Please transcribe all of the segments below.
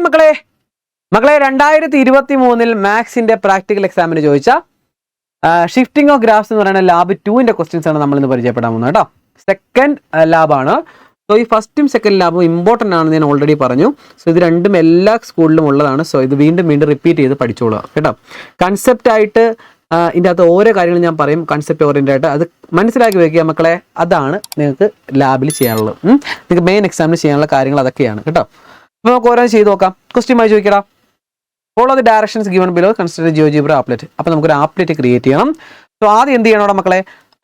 മക്കളെ മക്കളെ 2023 മാത്സിന്റെ പ്രാക്ടിക്കൽ എക്സാമിന് ചോദിച്ച ഷിഫ്റ്റിംഗ് ഓഫ് ഗ്രാഫ്സ് എന്ന് പറയുന്ന ലാബ് 2ന്റെ ക്വസ്റ്റ്യൻസ് ആണ് നമ്മൾ ഇന്ന് പരിചയപ്പെടാൻ പോകുന്നത് കേട്ടോ. സെക്കൻഡ് ലാബാണ്. സോ ഈ ഫസ്റ്റും സെക്കൻഡ് ലാബും ഇമ്പോർട്ടൻ്റ് ആണെന്ന് ഞാൻ ഓൾറെഡി പറഞ്ഞു. സോ ഇത് രണ്ടും എല്ലാ സ്കൂളിലും ഉള്ളതാണ്. സോ ഇത് വീണ്ടും റിപ്പീറ്റ് ചെയ്ത് പഠിച്ചോളുക കേട്ടോ. കൺസെപ്റ്റ് ആയിട്ട് ഇതിൻ്റെ അകത്ത് ഓരോ കാര്യങ്ങളും ഞാൻ പറയും, കൺസെപ്റ്റ് ഓറിയൻ്റ് ആയിട്ട് അത് മനസ്സിലാക്കി വെക്കുക മക്കളെ. അതാണ് നിങ്ങൾക്ക് ലാബിൽ ചെയ്യാനുള്ളത്. നിങ്ങൾക്ക് മെയിൻ എക്സാമിന് ചെയ്യാനുള്ള കാര്യങ്ങൾ അതൊക്കെയാണ് കേട്ടോ. അപ്പോൾ നമുക്ക് ഓരോന്ന് ചെയ്ത് നോക്കാം. ക്വസ്റ്റ്യൻ വായിച്ച് നോക്കിയടാ. Follow the directions given below, consider GeoGebra applet. അപ്പോൾ നമുക്കൊരു ആപ്ലെറ്റ് ക്രിയേറ്റ് ചെയ്യണം. സോ ആദ്യം എന്ത് ചെയ്യണം അവിടെ മക്കളെ?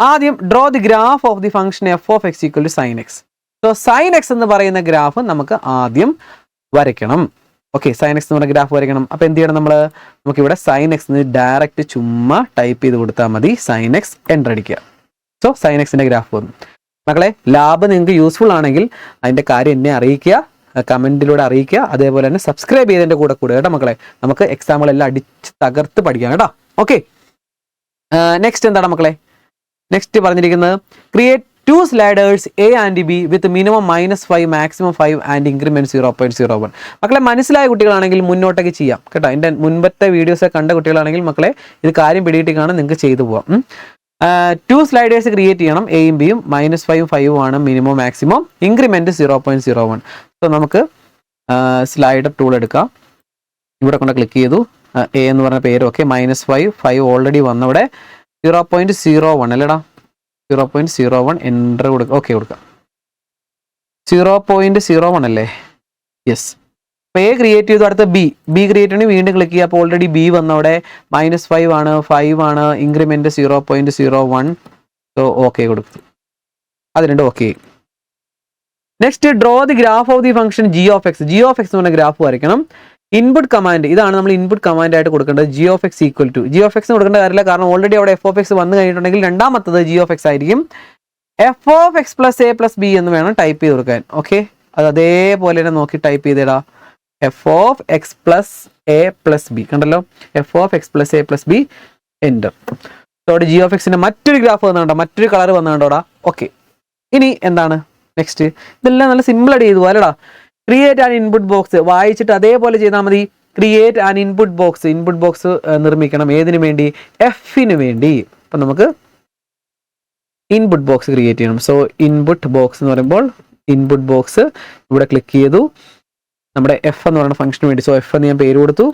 ആദ്യം draw the graph of the function f of x equal to sine x. So sine x എന്ന് പറയുന്ന ഗ്രാഫ് നമുക്ക് ആദ്യം വരയ്ക്കണം. ഓക്കെ, സൈൻ എക്സ് എന്ന് പറയുന്ന ഗ്രാഫ് വരയ്ക്കണം. അപ്പോൾ എന്ത് ചെയ്യണം നമ്മൾ? നമുക്കിവിടെ സൈൻ എക്സ് ഡയറക്റ്റ് ചുമ്മാ ടൈപ്പ് ചെയ്ത് കൊടുത്താൽ മതി. സൈൻ എക്സ് എൻ്റർ അടിക്കുക. സോ സൈൻ എക്സിൻ്റെ ഗ്രാഫ് വന്നു. മക്കളെ ലാബ് നിങ്ങൾക്ക് യൂസ്ഫുൾ ആണെങ്കിൽ അതിൻ്റെ കാര്യം എന്നെ അറിയിക്കുക, കമൻറ്റിലൂടെ അറിയിക്കുക. അതേപോലെ തന്നെ സബ്സ്ക്രൈബ് ചെയ്തതിൻ്റെ കൂടെ കേട്ടോ മക്കളെ. നമുക്ക് എക്സാമുകളെല്ലാം അടിച്ച് തകർത്ത് പഠിക്കാം കേട്ടോ. ഓക്കെ, നെക്സ്റ്റ് എന്താണ് മക്കളെ? നെക്സ്റ്റ് പറഞ്ഞിരിക്കുന്നത് create 2 sliders A and B with minimum -5 maximum 5 and increment 0.01. മക്കളെ മനസ്സിലായ കുട്ടികളാണെങ്കിൽ മുന്നോട്ടേക്ക് ചെയ്യാം കേട്ടോ. എൻ്റെ മുൻപത്തെ വീഡിയോസ് കണ്ട കുട്ടികളാണെങ്കിൽ മക്കളെ ഇത് കാര്യം പിടിയിട്ട് കാണാൻ നിങ്ങൾക്ക് ചെയ്തു പോവാം. 2 sliders ക്രിയേറ്റ് ചെയ്യണം. എയും ബിയും -5 5 ആണ് മിനിമം മാക്സിമം, ഇൻക്രിമെൻറ്റ് 0.01. സോ നമുക്ക് സ്ലൈഡർ ടൂൾ എടുക്കാം. ഇവിടെ കൊണ്ട് ക്ലിക്ക് ചെയ്തു. എ എന്ന് പറഞ്ഞ പേര് ഓക്കെ. -5 5 ഓൾറെഡി വന്നവിടെ 0.01 അല്ലേടാ. 0.01 എൻ്റർ കൊടുക്കുക. ഓക്കെ കൊടുക്കാം. 0.01 അല്ലേ? യെസ്. അപ്പോൾ എ ക്രിയേറ്റ് ചെയ്തു. അടുത്ത ബി ക്രിയേറ്റ് ചെയ്യണമെങ്കിൽ വീണ്ടും ക്ലിക്ക് ചെയ്യുക. അപ്പോൾ ഓൾറെഡി ബി വന്നവിടെ -5 ആണ്, 5 ആണ്, ഇൻക്രിമെൻറ്റ് 0.01. സോ ഓക്കെ കൊടുക്കും. അത് രണ്ടും okay. Next draw the graph of the function G of X. G of X എന്ന് പറഞ്ഞ ഗ്രാഫ് വരയ്ക്കണം. ഇൻപുട്ട് കമാൻഡ് ഇതാണ് നമ്മൾ ഇൻപുട്ട് കമാൻഡ് ആയിട്ട് കൊടുക്കേണ്ടത്. G of x equal to g of x കൊടുക്കേണ്ട കാര്യമില്ല, കാരണം ഓൾറെഡി അവിടെ എഫ് ഓഫ് എക്സ് വന്നു കഴിഞ്ഞിട്ടുണ്ടെങ്കിൽ രണ്ടാമത്തത് ജി ഓഫ് എക്സ് ആയിരിക്കും. F of X plus A plus B എന്ന് വേണം ടൈപ്പ് ചെയ്ത് കൊടുക്കാൻ. ഓക്കെ, അത് അതേപോലെ തന്നെ നോക്കി ടൈപ്പ് ചെയ്തിടാ. F of X plus A plus B കണ്ടല്ലോ. F of X plus A plus B enter. അവിടെ ജി ഓഫ് എക്സിന്റെ മറ്റൊരു ഗ്രാഫ് വന്നുണ്ടോ, മറ്റൊരു കളർ വന്നുണ്ടോടാ. ഓക്കെ, ഇനി എന്താണ് നെക്സ്റ്റ്? ഇതെല്ലാം നല്ല സിമ്പിൾ ആയിട്ട് ചെയ്തു അല്ലടാ. ക്രിയേറ്റ് ആൻ ഇൻപുട്ട് ബോക്സ് വായിച്ചിട്ട് അതേപോലെ ചെയ്താൽ മതി. ക്രിയേറ്റ് ആൻ ഇൻപുട്ട് ബോക്സ് നിർമ്മിക്കണം. ഏതിനു വേണ്ടി? എഫിന് വേണ്ടി. അപ്പം നമുക്ക് ഇൻപുട്ട് ബോക്സ് ക്രിയേറ്റ് ചെയ്യണം. സോ ഇൻപുട്ട് ബോക്സ് എന്ന് പറയുമ്പോൾ ഇൻപുട്ട് ബോക്സ് ഇവിടെ ക്ലിക്ക് ചെയ്തു. നമ്മുടെ എഫ് എന്ന് പറയുന്ന ഫംഗ്ഷന് വേണ്ടി. സോ എഫ് എന്ന് ഞാൻ പേര് കൊടുത്തു.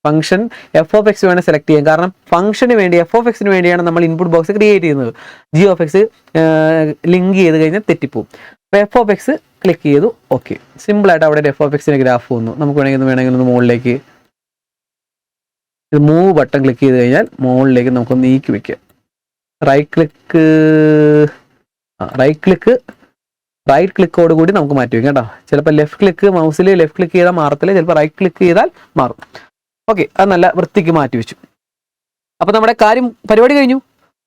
ഫംഗ്ഷൻ എഫ് ഓഫ് എക്സ് വേണം സെലക്ട് ചെയ്യാൻ, കാരണം ഫംഗ്ഷന് വേണ്ടി എഫ് ഓഫ് എക്സിന് വേണ്ടിയാണ് നമ്മൾ ഇൻപുട്ട് ബോക്സ് ക്രിയേറ്റ് ചെയ്യുന്നത്. ജി ഓഫ് എക്സ് ലിങ്ക് ചെയ്ത് കഴിഞ്ഞാൽ തെറ്റിപ്പോവും. അപ്പോൾ എഫ് ഓഫ് എക്സ് ക്ലിക്ക് ചെയ്തു. ഓക്കെ, സിമ്പിളായിട്ട് അവിടെ എഫ് ഓഫ് എക്സിൻ്റെ ഗ്രാഫ് വന്നു. നമുക്ക് വേണമെങ്കിൽ ഒന്ന് മുകളിലേക്ക് ഇത് മൂവ് ബട്ടൺ ക്ലിക്ക് ചെയ്ത് കഴിഞ്ഞാൽ മുകളിലേക്ക് നമുക്കൊന്ന് നീക്കി വെക്കാം. റൈറ്റ് ക്ലിക്കോട് കൂടി നമുക്ക് മാറ്റി വയ്ക്കാം കേട്ടോ. ചിലപ്പോൾ ലെഫ്റ്റ് ക്ലിക്ക് മൗസിൽ ലെഫ്റ്റ് ക്ലിക്ക് ചെയ്താൽ മാറത്തില്ല, ചിലപ്പോൾ റൈറ്റ് ക്ലിക്ക് ചെയ്താൽ മാറും. ഓക്കെ, അത് നല്ല വൃത്തിക്ക് മാറ്റി വെച്ചു. അപ്പോൾ നമ്മുടെ പരിപാടി കഴിഞ്ഞു.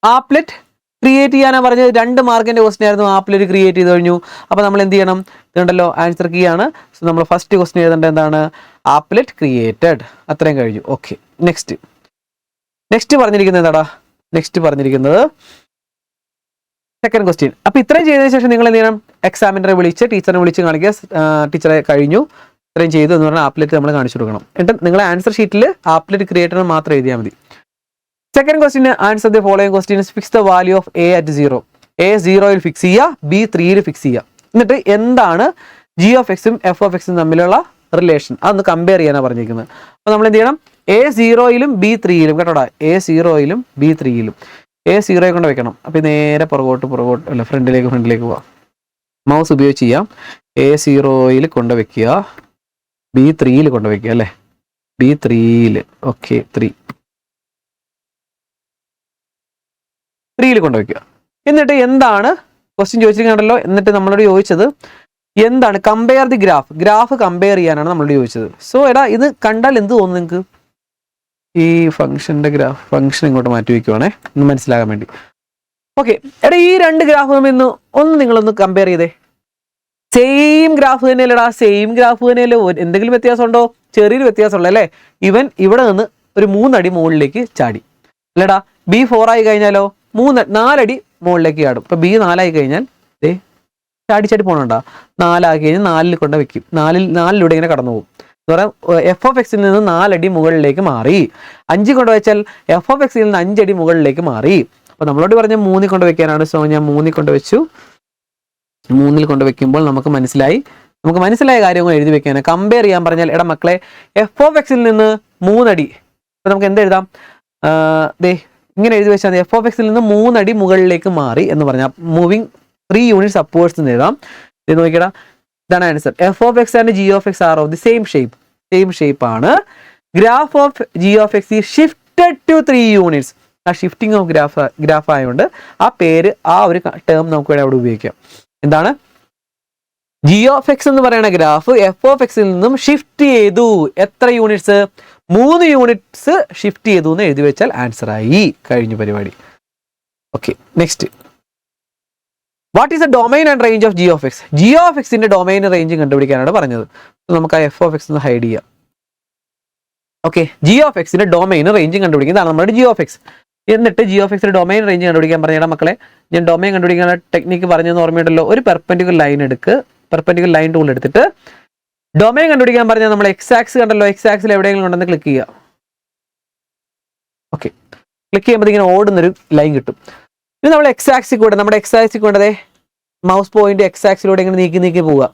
ആപ്ലെറ്റ് ക്രിയേറ്റ് ചെയ്യാനാണ് പറഞ്ഞത്. 2 മാർക്കിൻ്റെ ക്വസ്റ്റ്യൻ ആയിരുന്നു. ആപ്ലെറ്റ് ക്രിയേറ്റ് ചെയ്ത് കഴിഞ്ഞു. അപ്പോൾ നമ്മൾ എന്ത് ചെയ്യണം? ഇതുണ്ടല്ലോ ആൻസർ കീ ആണ്. സോ നമ്മൾ ഫസ്റ്റ് ക്വസ്റ്റ്യൻ എഴുതേണ്ടത് എന്താണ്? Applet created. അത്രയും കഴിഞ്ഞു. ഓക്കെ, നെക്സ്റ്റ് പറഞ്ഞിരിക്കുന്നത് എന്താടാ? നെക്സ്റ്റ് പറഞ്ഞിരിക്കുന്നത് സെക്കൻഡ് ക്വസ്റ്റ്യൻ. അപ്പോൾ ഇത്രയും ചെയ്തതിന് ശേഷം നിങ്ങൾ എന്ത് ചെയ്യണം? എക്സാമിനറെ വിളിച്ച് ടീച്ചറിനെ വിളിച്ച് കാണിക്കുക. ടീച്ചറെ കഴിഞ്ഞു, ഇത്രയും ചെയ്തു എന്ന് പറഞ്ഞാൽ ആപ്ലെറ്റ് നമ്മൾ കാണിച്ചു കൊടുക്കണം. എന്നിട്ട് നിങ്ങളെ ആൻസർ ഷീറ്റിൽ ആപ്ലെറ്റ് ക്രിയേറ്റഡ് മാത്രം എഴുതിയാൽ മതി. Second question answer the following questions. Fix the value of A at 0. A 0യിൽ ഫിക്സ് ചെയ്യുക, ബി 3യിൽ ഫിക്സ് ചെയ്യുക. എന്നിട്ട് എന്താണ് ജി ഓഫ് എക്സും എഫ് ഓഫ് എക്സും തമ്മിലുള്ള റിലേഷൻ അതൊന്ന് കമ്പയർ ചെയ്യാനാണ് പറഞ്ഞിരിക്കുന്നത്. അപ്പോൾ നമ്മൾ എന്ത് ചെയ്യണം? എ 0യിലും ബി 3യിലും കേട്ടോടാ. എ 0യിലും ബി 3യിലും. എ 0യെ കൊണ്ട് വെക്കണം. അപ്പോൾ നേരെ പുറകോട്ട് അല്ല ഫ്രണ്ടിലേക്ക് പോവാം. മൗസ് ഉപയോഗിച്ച് ചെയ്യാം. എ 0യിൽ കൊണ്ട് വെക്കുക, ബി 3യിൽ കൊണ്ട് വെക്കുക അല്ലേ. ബി 3യിൽ ഓക്കെ 3യിൽ കൊണ്ടുവയ്ക്കുക. എന്നിട്ട് എന്താണ് ക്വസ്റ്റ്യൻ ചോദിച്ചിരിക്കണല്ലോ. എന്നിട്ട് നമ്മളോട് ചോദിച്ചത് എന്താണ്? കമ്പയർ ദി ഗ്രാഫ് കമ്പയർ ചെയ്യാനാണ് നമ്മളോട് ചോദിച്ചത്. സോ എടാ ഇത് കണ്ടാൽ എന്ത് തോന്നുന്നു നിങ്ങൾക്ക്? ഈ ഫംഗ്ഷൻ ഇങ്ങോട്ട് മാറ്റി വയ്ക്കുവാണേ, ഒന്ന് മനസ്സിലാകാൻ വേണ്ടി. ഓക്കെ, എടാ ഈ 2 ഗ്രാഫ് തമ്മിൽ നിങ്ങളൊന്ന് കമ്പയർ ചെയ്തേ. സെയിം ഗ്രാഫ് തന്നെയല്ലേടാ, സെയിം ഗ്രാഫ് തന്നെയല്ലേ. എന്തെങ്കിലും വ്യത്യാസമുണ്ടോ? ചെറിയൊരു വ്യത്യാസമുള്ളൂ അല്ലേ. ഇവൻ ഇവിടെ നിന്ന് ഒരു 3 അടി മുകളിലേക്ക് ചാടി അല്ലേടാ. ബി 4 ആയി കഴിഞ്ഞാലോ 4 അടി മുകളിലേക്ക് ചാടും. ഇപ്പം ബി 4 ആയി കഴിഞ്ഞാൽ ചാടി പോകണണ്ട. 4 ആക്കി കഴിഞ്ഞാൽ 4ൽ കൊണ്ട് വെക്കും. 4ലിലൂടെ ഇങ്ങനെ കടന്നു പോകും. എന്ന് പറയാം എഫ് ഓഫ് എക്സിൽ നിന്ന് 4 അടി മുകളിലേക്ക് മാറി. 5 കൊണ്ട് വെച്ചാൽ എഫ് ഓഫ് എക്സിൽ നിന്ന് 5 അടി മുകളിലേക്ക് മാറി. അപ്പോൾ നമ്മളോട് പറഞ്ഞ 3 കൊണ്ട് വെക്കാനാണ്. സോ ഞാൻ 3 കൊണ്ട് വെച്ചു. 3 കൊണ്ട് വെക്കുമ്പോൾ നമുക്ക് മനസ്സിലായ കാര്യങ്ങൾ എഴുതി വെക്കാനാണ്. കമ്പയർ ചെയ്യാൻ പറഞ്ഞാൽ എടാ മക്കളെ എഫ് ഓഫ് എക്സിൽ നിന്ന് 3 അടി, അപ്പോൾ നമുക്ക് എന്ത് എഴുതാം? ഇങ്ങനെ എഴുതി വെച്ചാൽ എഫ് ഓഫ് എക്സിൽ നിന്ന് 3 അടി മുകളിലേക്ക് മാറി എന്ന് പറഞ്ഞാൽ മൂവിങ് 3 യൂണിറ്റ്സ് അപ്വേർഡ്സ് എന്ന് എഴുതാം. ഇത് നോക്കിയടാ, ഇതാണ് answer. F of X and G of X are of the same shape ആണ്. Graph of G of X is shifted to 3 units. ആ ഷിഫ്റ്റിംഗ് ഓഫ് ഗ്രാഫ് ആയതുകൊണ്ട് ആ പേര്, ആ ഒരു ടേം നമുക്ക് അവിടെ ഉപയോഗിക്കാം. എന്താണ്? ജി ഓഫ് എക്സ് എന്ന് പറയുന്ന ഗ്രാഫ് എഫ് ഓഫ് എക്സിൽ നിന്നും ഷിഫ്റ്റ് ചെയ്തു. എത്ര യൂണിറ്റ്സ്? 3 യൂണിറ്റ്സ് ഷിഫ്റ്റ് ചെയ്തു എന്ന് എഴുതി വെച്ചാൽ ആൻസർ ആയി. കഴിഞ്ഞ പരിപാടി. Okay, next. What is the domain and range of G of X? G of എക്സിന്റെ ഡൊമൈൻ റേഞ്ച് കണ്ടുപിടിക്കാനാണ് പറഞ്ഞത്. നമുക്ക് ആ എഫ് ഓഫ് എക്സ് ഒന്ന് ഹൈഡ് ചെയ്യാം. ഓക്കെ, ജി ഓഫ് എക്സിന്റെ ഡൊമൈൻ റേഞ്ച് കണ്ടുപിടിക്കുന്നതാണ് നമ്മുടെ ജി ഓഫ് എക്സ്. എന്നിട്ട് ജി ഓഫ് എക്സിന്റെ ഡൊമൈൻ റേഞ്ച് കണ്ടുപിടിക്കാൻ പറഞ്ഞാൽ മക്കളെ, ഞാൻ ഡൊമൈൻ കണ്ടുപിടിക്കുന്ന ടെക്നിക്ക് പറഞ്ഞതെന്ന് ഓർമ്മയുണ്ടല്ലോ. ഒരു പെർപെൻഡിക്കുലർ ലൈൻ എടുക്ക്, പെർപെൻഡിക്കുലർ ലൈൻ ടൂൾ എടുത്തിട്ട് ഡൊമൈൻ കണ്ടുപിടിക്കാൻ പറഞ്ഞാൽ നമ്മൾ എക്സ് ആക്സ് കണ്ടല്ലോ, എക്സ് ആക്സിൽ എവിടെയെങ്കിലും ഉണ്ടെന്ന് ക്ലിക്ക് ചെയ്യുക. ഓക്കെ, ക്ലിക്ക് ചെയ്യുമ്പോൾ ഇങ്ങനെ ഓടുന്നൊരു ലൈൻ കിട്ടും. ഇത് നമ്മൾ എക്സ് ആക്സിൽ കൂടെ, നമ്മുടെ എക്സ് ആക്സിൽ കൂടെ മൗസ് പോയിന്റ് എക്സ് ആക്സിലൂടെ ഇങ്ങനെ നീക്കി പോവുക.